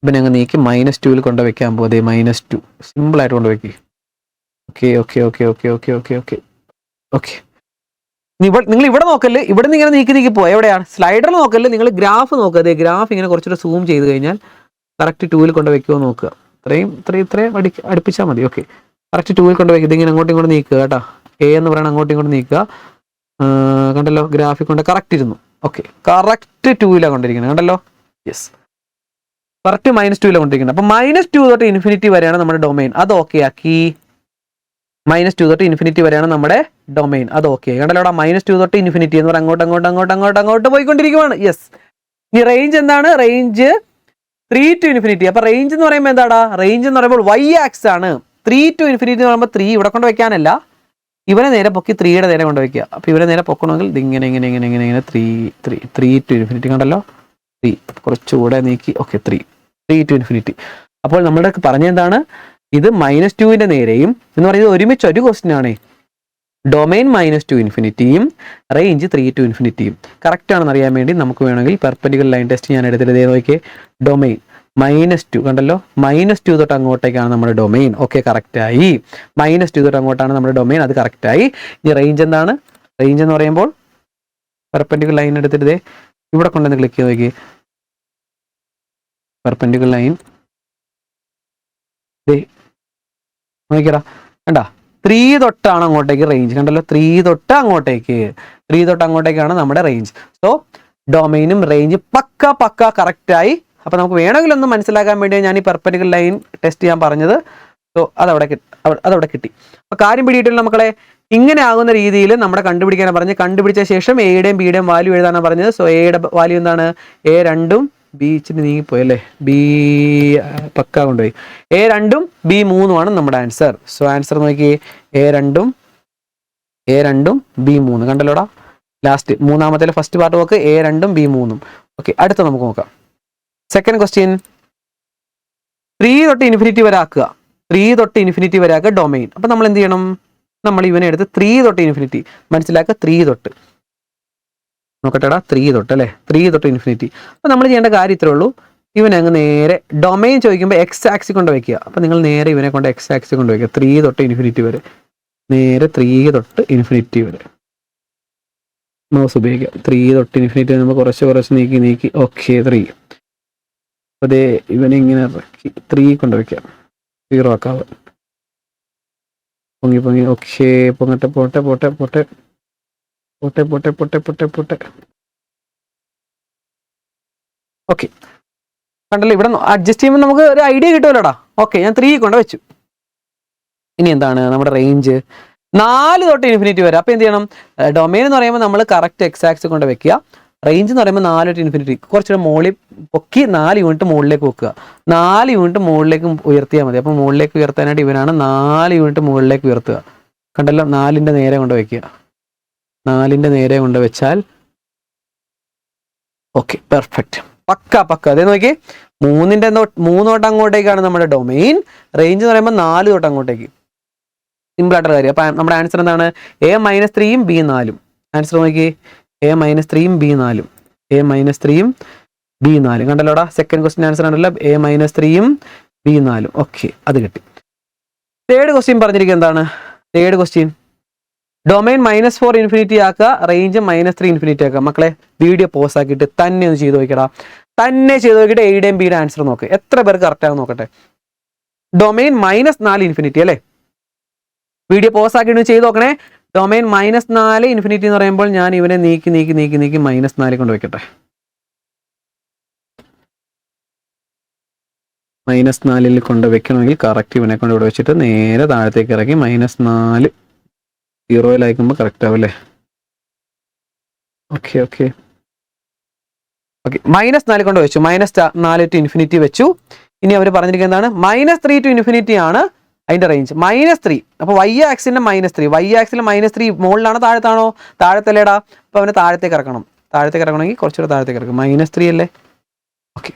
ഇവനങ്ങ് നീക്കി -2 കൊണ്ട് വെക്കാൻ പോവാ. അതെ, -2 സിമ്പിളായിട്ട് കൊണ്ട് വെക്കി. ഓക്കെ. നിങ്ങൾ ഇവിടെ നോക്കല്ലേ, ഇവിടെ നിന്ന് ഇങ്ങനെ നീക്കി പോവാ. എവിടെയാണ്? സ്ലൈഡറിൽ നോക്കല്ലേ, നിങ്ങൾ ഗ്രാഫ് നോക്കുക. അതെ, ഗ്രാഫ് ഇങ്ങനെ കുറച്ചുകൂടെ സൂം ചെയ്ത് കഴിഞ്ഞാൽ കറക്റ്റ് 2 കൊണ്ട് വെക്കുമോ നോക്കുക. ഇത്രയും അടുപ്പിച്ചാൽ മതി. ഓക്കെ, കറക്റ്റ് 2 കൊണ്ട് വയ്ക്കുക. ഇതിങ്ങനെ അങ്ങോട്ടും ഇങ്ങോട്ട് നീക്കുക കേട്ടോ. A എന്ന് പറയുന്നത് അങ്ങോട്ടും ഇങ്ങോട്ട് നീക്കുക. കണ്ടല്ലോ, ഗ്രാഫിൽ കൊണ്ട് കറക്റ്റ് ഇരുന്നു. ഓക്കെ, കറക്റ്റ് 2 കൊണ്ടിരിക്കുന്നത് കണ്ടല്ലോ. യെസ്, കറക്റ്റ് -2 കൊണ്ടിരിക്കുന്നത്. അപ്പം -2 തൊട്ട് ഇൻഫിനിറ്റി വരെയാണ് നമ്മുടെ ഡൊമൈൻ. അത് ഓക്കെ ആക്കി. -2 തൊട്ട് ഇൻഫിനിറ്റി വരെയാണ് നമ്മുടെ ഡൊമൈൻ. അത് ഓക്കെ കണ്ടല്ലോ. അവിടെ -2 തൊട്ട് ഇൻഫിനിറ്റി എന്ന് പറഞ്ഞാൽ അങ്ങോട്ട് പോയിക്കൊണ്ടിരിക്കുകയാണ്. യെസ്. ഇനി റേഞ്ച് എന്താണ്? Range 3 to infinity. അപ്പോൾ റേഞ്ച് എന്ന് പറയുമ്പോൾ എന്താടാ? റേഞ്ച് എന്ന് പറയുമ്പോൾ y ആക്സ് ആണ്. 3 to ഇൻഫിനിറ്റി എന്ന് പറയുമ്പോൾ 3 ഇവിടെ കൊണ്ട് വെക്കാനല്ല, ഇവനെ നേരെ പൊക്കി 3യുടെ നേരെ കൊണ്ട് വെക്കുക. അപ്പോൾ ഇവരെ നേരെ പൊക്കണമെങ്കിൽ ഇതിങ്ങനെ 3 to ഇൻഫിനിറ്റി കണ്ടല്ലോ. 3 കുറച്ചുകൂടെ നീക്കി. Okay, 3 to infinity. അപ്പോൾ നമ്മുടെ പറഞ്ഞെന്താണ്? ഇത് -2ന്റെ നേരെയും എന്ന് പറയുന്നത് ഒരുമിച്ച് ഒരു ക്വസ്റ്റ്യൻ ആണ്. ഡൊമൈൻ -2 ഇൻഫിനിറ്റിയും റേഞ്ച് 3 to ഇൻഫിനിറ്റിയും കറക്റ്റ് ആണെന്ന് അറിയാൻ വേണ്ടി നമുക്ക് വേണമെങ്കിൽ പെർപെൻഡിക്കുലർ ലൈൻ ടെസ്റ്റ് ഞാൻ എടുത്തിട്ട് നോക്കിയേ. ഡൊമൈൻ -2 കണ്ടല്ലോ, -2 തൊട്ട് അങ്ങോട്ടേക്കാണ് നമ്മുടെ ഡൊമൈൻ. ഓക്കെ, കറക്റ്റായി. -2 തൊട്ട് അങ്ങോട്ടാണ് നമ്മുടെ ഡൊമൈൻ, അത് കറക്റ്റായി. ഇനി റേഞ്ച് എന്താണ്? റേഞ്ച് എന്ന് പറയുമ്പോൾ പെർപെൻഡിക്കുലർ ലൈൻ എടുത്തിട്ട് ഇവിടെ കൊണ്ടുവന്ന് ക്ലിക്ക് ചെയ്ത് നോക്കി. പെർപെൻഡിക്കുലർ ലൈൻ നോക്കിക്കടാ കണ്ടാ 3 തൊട്ടാണ് അങ്ങോട്ടേക്ക് റേഞ്ച് കണ്ടല്ലോ 3 തൊട്ട് അങ്ങോട്ടേക്കാണ് നമ്മുടെ റേഞ്ച്. സോ ഡൊമൈനും റേഞ്ച് പക്ക കറക്റ്റായി. അപ്പൊ നമുക്ക് വേണമെങ്കിൽ ഒന്ന് മനസ്സിലാക്കാൻ വേണ്ടി ഞാൻ ഈ പെർപെൻഡിക്കുലർ ലൈൻ ടെസ്റ്റ് ചെയ്യാൻ പറഞ്ഞത്. സോ അതവിടെ കിട്ടി. അപ്പൊ കാര്യം പിടിയിട്ടില്ല മക്കളെ. ഇങ്ങനെ ആകുന്ന രീതിയിൽ നമ്മുടെ കണ്ടുപിടിക്കാനാണ് പറഞ്ഞത്. കണ്ടുപിടിച്ച ശേഷം എയുടെയും ബിയുടെയും വാല്യൂ എഴുതാനാണ് പറഞ്ഞത്. സോ എയുടെ വാല്യൂ എന്താണ്? A2 ബി ഇച്ചിരി നീങ്ങിപ്പോയി അല്ലേ, ബി പക്ക കൊണ്ടുപോയി. A2 B3 ആണ് നമ്മുടെ ആൻസർ. സോ ആൻസർ നോക്കി A2 B3 കണ്ടല്ലോടാ. ലാസ്റ്റ് മൂന്നാമത്തെ ഫസ്റ്റ് പാർട്ട് നോക്ക് A2 B3. ഓക്കെ, അടുത്ത നമുക്ക് നോക്കാം. സെക്കൻഡ് ക്വസ്റ്റ്യൻ 3 തൊട്ട് ഇൻഫിനിറ്റി വരെ ആക്കുക. 3 തൊട്ട് ഇൻഫിനിറ്റി വരെ ആക്കുക ഡൊമൈൻ. അപ്പൊ നമ്മൾ എന്ത് ചെയ്യണം? നമ്മൾ ഇവനെ എടുത്ത് 3 തൊട്ട് ഇൻഫിനിറ്റി മനസ്സിലാക്കുക. 3 തൊട്ട് നോക്കട്ടെടാ, 3 തൊട്ട് അല്ലേ, 3 തൊട്ട് ഇൻഫിനിറ്റി. അപ്പൊ നമ്മൾ ചെയ്യേണ്ട കാര്യം ഇത്രേ ഉള്ളൂ. ഇവനെ അങ്ങ് നേരെ ഡൊമൈൻ ചോദിക്കുമ്പോൾ എക്സ് ആക്സിസ് കൊണ്ട് വയ്ക്കുക. അപ്പൊ നിങ്ങൾ നേരെ ഇവനെ കൊണ്ട് എക്സ് ആക്സിസ് കൊണ്ട് വയ്ക്കുക. 3 തൊട്ട് ഇൻഫിനിറ്റി വരെ, നേരെ 3 തൊട്ട് ഇൻഫിനിറ്റി വരെ മൗസ് ഉപയോഗിക്കുക. 3 തൊട്ട് ഇൻഫിനിറ്റി നമ്മൾ കുറച്ച് നീക്കി ഓക്കെ 3. അതേ ഇവനെ ഇങ്ങനെ ഇറക്കി 3 കൊണ്ട് വയ്ക്കാം. 0 ആക്കാവ്. പൊങ്ങി ഓക്കെ, പൊങ്ങട്ടെ, പോട്ടെ. ഓക്കെ, കണ്ടല്ലോ. ഇവിടെ അഡ്ജസ്റ്റ് ചെയ്യുമ്പോൾ നമുക്ക് ഒരു ഐഡിയ കിട്ടുമല്ലോടാ. ഓക്കെ, ഞാൻ 3 കൊണ്ട് വെച്ചു. ഇനി എന്താണ് നമ്മുടെ റേഞ്ച്? 4 തൊട്ട് ഇൻഫിനിറ്റി വരെ. അപ്പൊ എന്ത് ചെയ്യണം? ഡൊമൈൻ എന്ന് പറയുമ്പോൾ നമ്മൾ കറക്റ്റ് എക്സ് ആക്സിസ് കൊണ്ട് വെക്കുക. റേഞ്ച് എന്ന് പറയുമ്പോൾ 4 തൊട്ട് ഇൻഫിനിറ്റി കുറച്ചുകൂടെ മുകളിൽ പൊക്കി 4 യൂണിറ്റ് മുകളിലേക്ക് വെക്കുക. 4 യൂണിറ്റ് മുകളിലേക്ക് ഉയർത്തിയാൽ മതി. അപ്പോൾ മുകളിലേക്ക് ഉയർത്താനായിട്ട് ഇവനാണ് 4 യൂണിറ്റ് മുകളിലേക്ക് ഉയർത്തുക. കണ്ടല്ലോ, 4ന്റെ നേരെ കൊണ്ട് വെക്കുക. 4ന്റെ നേരെ കൊണ്ട് വെച്ചാൽ ഓക്കെ, പെർഫെക്റ്റ്, പക്ക. അതേ നോക്കി, 3 തൊട്ട് അങ്ങോട്ടേക്കാണ് നമ്മുടെ ഡൊമൈൻ. റേഞ്ച് എന്ന് പറയുമ്പോൾ 4 തൊട്ട് അങ്ങോട്ടേക്ക്. സിമ്പിൾ ആയിട്ടുള്ള കാര്യം. അപ്പൊ നമ്മുടെ ആൻസർ എന്താണ്? A-3 B4. ആൻസർ നോക്കി, A-3 B4 കണ്ടല്ലോടാ. Second question answer ആണല്ലോ A-3 B4. ഓക്കെ, അത് കിട്ടി. തേർഡ് ക്വസ്റ്റ്യൻ പറഞ്ഞിരിക്കുന്നത് എന്താണ്? തേർഡ് ക്വസ്റ്റ്യൻ ഡൊമൈൻ -4 ഇൻഫിനിറ്റി ആക്കുക, റേഞ്ച് -3 ഇൻഫിനിറ്റി ആക്കുക. മക്കളെ വീഡിയോ പോസ് ആക്കിയിട്ട് തന്നെ ഒന്ന് ചെയ്ത് നോക്കിയടാ. തന്നെ ചെയ്ത് നോക്കിയിട്ട് എയുടെയും ബിയുടെ ആൻസർ നോക്ക്. എത്ര പേർക്ക് കറക്റ്റ് ആകും നോക്കട്ടെ. ഡൊമൈൻ -4 ഇൻഫിനിറ്റി അല്ലേ? വീഡിയോ പോസ് ആക്കിയിട്ട് ചെയ്ത് നോക്കണേ. ഡൊമൈൻ -4 ഇൻഫിനിറ്റി എന്ന് പറയുമ്പോൾ ഞാൻ ഇവനെ നീക്കി -4 കൊണ്ട് വെക്കട്ടെ. -4 കൊണ്ട് വെക്കണമെങ്കിൽ കറക്റ്റ് ഇവനെ കൊണ്ട് ഇവിടെ വെച്ചിട്ട് നേരെ താഴത്തേക്ക് ഇറക്കി -4 0 കറക്റ്റ് ആവും അല്ലേ? ഓക്കെ -4 കൊണ്ട് വെച്ചു. -4 ടു ഇൻഫിനിറ്റി വെച്ചു. ഇനി അവർ പറഞ്ഞിരിക്കുന്നത് എന്താണ്? -3 ടു ഇൻഫിനിറ്റി ആണ് അതിന്റെ റേഞ്ച്. -3. അപ്പൊ y ആക്സിന്റെ -3. y ആക്സിൽ -3 മുകളിലാണോ താഴത്താണോ? താഴത്തല്ലേടാ. അപ്പൊ അവനെ താഴത്തേക്ക് ഇറക്കണം. താഴത്തേക്ക് ഇറക്കണമെങ്കിൽ കുറച്ചുകൂടെ താഴത്തേക്ക് ഇറക്കും. -3 അല്ലേ? ഓക്കെ,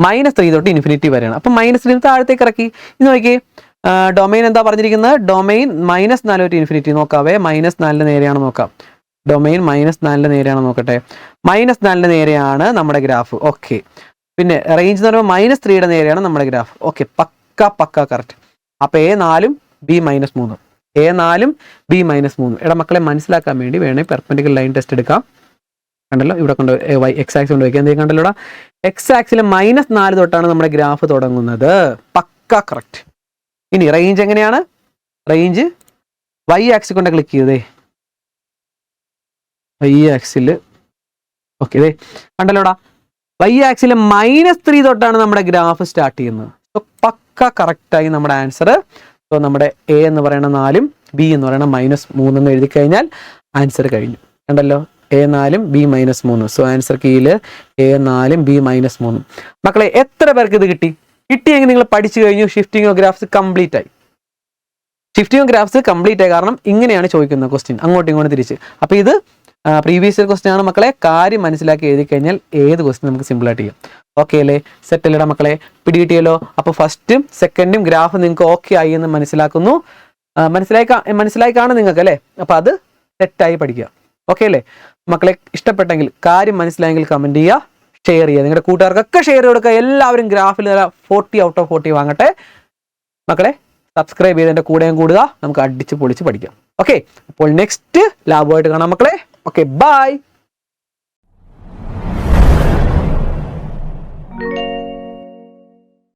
-3 തൊട്ട് ഇൻഫിനിറ്റി വരെയാണ്. അപ്പൊ -3 താഴത്തേക്ക് ഇറക്കി. ഇനി നോക്കി, ഡൊമൈൻ എന്താ പറഞ്ഞിരിക്കുന്നത്? ഡൊമൈൻ -4 തൊട്ട് ഇൻഫിനിറ്റി നോക്കാവേ. -4 നേരെയാണ് നോക്കാം. ഡൊമൈൻ -4 നേരെയാണ് നോക്കട്ടെ. -4 നേരെയാണ് നമ്മുടെ ഗ്രാഫ്. ഓക്കെ, പിന്നെ റേഞ്ച് എന്ന് പറയുമ്പോൾ -3 നേരെയാണ് നമ്മുടെ ഗ്രാഫ്. ഓക്കെ, പക്ക കറക്റ്റ്. അപ്പൊ A4 B-3. A4 B-3. എടാ മക്കളെ, മനസ്സിലാക്കാൻ വേണ്ടി വേണേ പെർപെൻഡിക്കുലർ ലൈൻ ടെസ്റ്റ് എടുക്കാം. കണ്ടല്ലോ, ഇവിടെ കൊണ്ട് എക്സ് ആക്സിസ് കൊണ്ട് വയ്ക്കുക. എന്തെങ്കിലും കണ്ടല്ലോടാ, എക്സ് ആക്സിൽ -4 തൊട്ടാണ് നമ്മുടെ ഗ്രാഫ് തുടങ്ങുന്നത്. പക്ക കറക്റ്റ്. ഇനി റേഞ്ച് എങ്ങനെയാണ്? റേഞ്ച് y ആക്സിൽ കൊണ്ട് ക്ലിക്ക് ചെയ്തേ. y ആക്സിൽ ഓക്കെ, ഇതേ കണ്ടല്ലോടാ, y ആക്സിൽ -3 തൊട്ടാണ് നമ്മുടെ ഗ്രാഫ് സ്റ്റാർട്ട് ചെയ്യുന്നത്. സോ പക്ക കറക്റ്റായി നമ്മുടെ ആൻസർ. സോ നമ്മുടെ A എന്ന് പറയുന്ന 4 B എന്ന് പറയുന്ന -3 എന്ന് എഴുതി കഴിഞ്ഞാൽ ആൻസർ കഴിഞ്ഞു. കണ്ടല്ലോ, A4 B-3. സോ ആൻസർ കീഴില് A4 B-3. മക്കളെ, എത്ര പേർക്ക് ഇത് കിട്ടിയെങ്കിൽ നിങ്ങൾ പഠിച്ചു കഴിഞ്ഞു. ഷിഫ്റ്റിംഗ് ഓഫ് ഗ്രാഫ്സ് കംപ്ലീറ്റ് ആയി. കാരണം ഇങ്ങനെയാണ് ചോദിക്കുന്ന ക്വസ്റ്റ്യൻ, അങ്ങോട്ടും ഇങ്ങോട്ടും തിരിച്ച്. അപ്പൊ ഇത് പ്രീവിയസ് ഇയർ ക്വസ്റ്റ്യൻ ആണ് മക്കളെ. കാര്യം മനസ്സിലാക്കി എഴുതി കഴിഞ്ഞാൽ ഏത് ക്വസ്റ്റ്യൻ നമുക്ക് സിമ്പിൾ ആയിട്ട് ചെയ്യാം. ഓക്കെ അല്ലേ? സെറ്റ് അല്ലേടാ മക്കളെ? പിടികിട്ടിയല്ലോ. അപ്പൊ ഫസ്റ്റും സെക്കൻഡും ഗ്രാഫ് നിങ്ങൾക്ക് ഓക്കെ ആയി എന്ന് മനസ്സിലാക്കുന്നു. മനസ്സിലായി കാണും നിങ്ങൾക്ക് അല്ലേ? അപ്പൊ അത് സെറ്റായി പഠിക്കുക. ഓക്കെ അല്ലേ മക്കളെ? ഇഷ്ടപ്പെട്ടെങ്കിൽ, കാര്യം മനസ്സിലായെങ്കിൽ കമന്റ് ചെയ്യുക, ഷെയർ ചെയ്യുക. നിങ്ങളുടെ കൂട്ടുകാർക്കൊക്കെ ഷെയർ കൊടുക്കുക. എല്ലാവരും ഗ്രാഫിൽ 40 ഔട്ട് ഓഫ് 40 വാങ്ങട്ടെ മക്കളെ. സബ്സ്ക്രൈബ് ചെയ്തതിന്റെ കൂടെയും കൂടുക. നമുക്ക് അടിച്ച് പൊളിച്ച് പഠിക്കാം. ഓക്കെ, അപ്പോൾ നെക്സ്റ്റ് ലാബുമായിട്ട് കാണാം മക്കളെ. Okay, by.